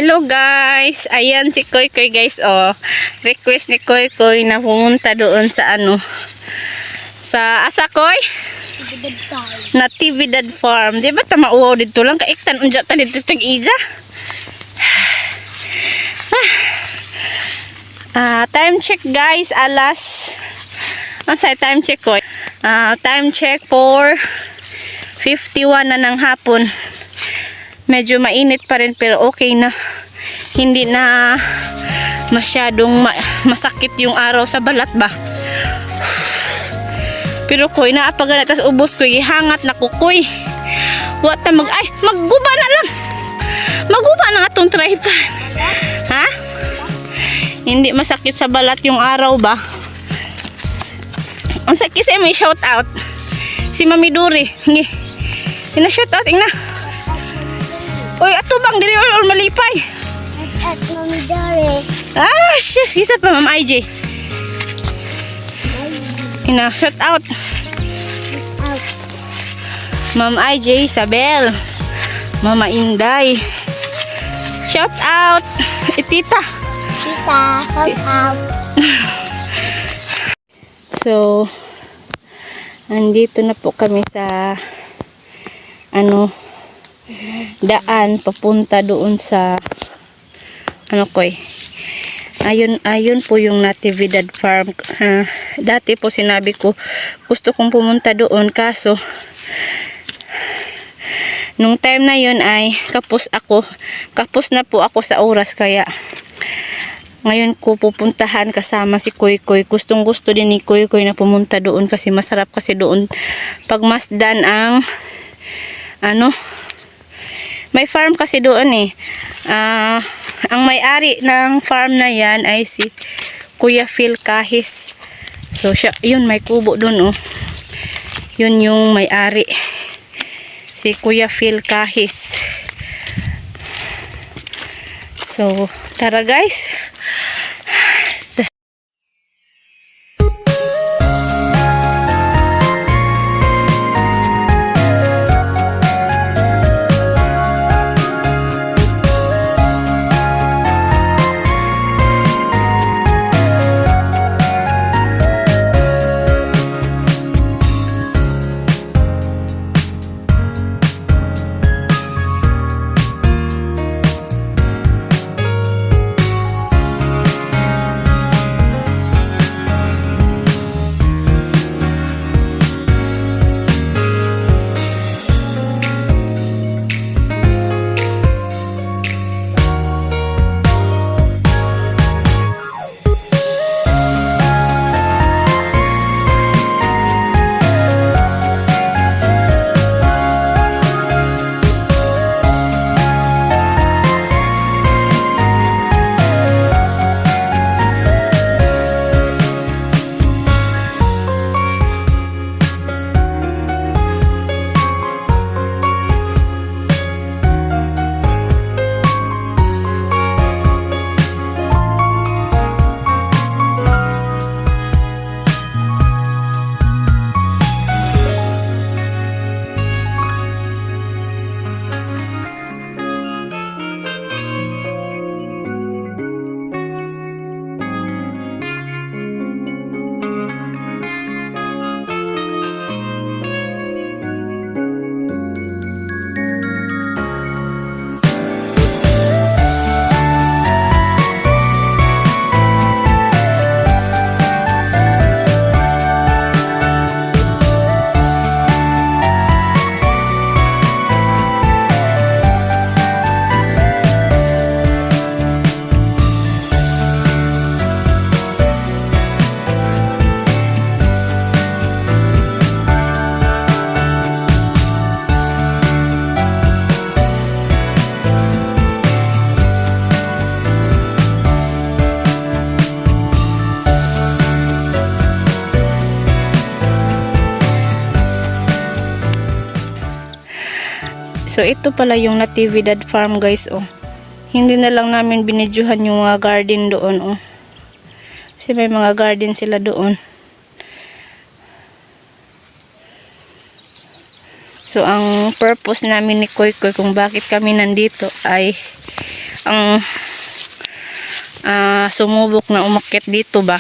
Hello guys, ayan si Koy Koy guys, oh. Request ni Koy Koy na pumunta doon sa sa asa Koy? Natividad Farm. Di ba tama uwaw dito lang kaiktan unja ta dito sa Tag-Ija? Time check guys, alas time check Koy. Time check for 51 na ng hapon. Medyo mainit pa rin pero okay na. Hindi na masyadong masakit yung araw sa balat ba. Pero Koy, naapagana tas ubos ko ihangat na kukoy. Wata magguba na lang. Maguba na atong tripod. Ha? Hindi masakit sa balat yung araw ba? Ang sakit sa may shout out. Si Mami Duri. Hingi. Ina shout out ina. Oy, ato bang diri or malipay? At Mami Dore. Shush, isa pa Ma'am IJ. Ina, shout out. Ma'am IJ, Isabel. Mama Inday. Shout out. Tita. Tita, shout out. So, andito na po kami sa daan papunta doon sa Koy. Ayun po yung Natividad Farm. Dati po sinabi ko gusto kong pumunta doon kaso nung time na yun ay kapos na po ako sa oras kaya ngayon ko pupuntahan kasama si Koy Koy. Gustong gusto din ni Koy Koy na pumunta doon kasi masarap kasi doon pagmasdan ang may farm kasi doon eh. Ang may-ari ng farm na yan ay si Kuya Phil Kahis. So siya, yun may kubo doon oh. Yun yung may-ari. Si Kuya Phil Kahis. So tara guys. So ito pala yung Natividad Farm guys oh. Hindi na lang namin binidyohan yung mga garden doon oh. Kasi may mga garden sila doon. So ang purpose namin ni Koy Koy kung bakit kami nandito ay ang sumubok na umakyat dito ba.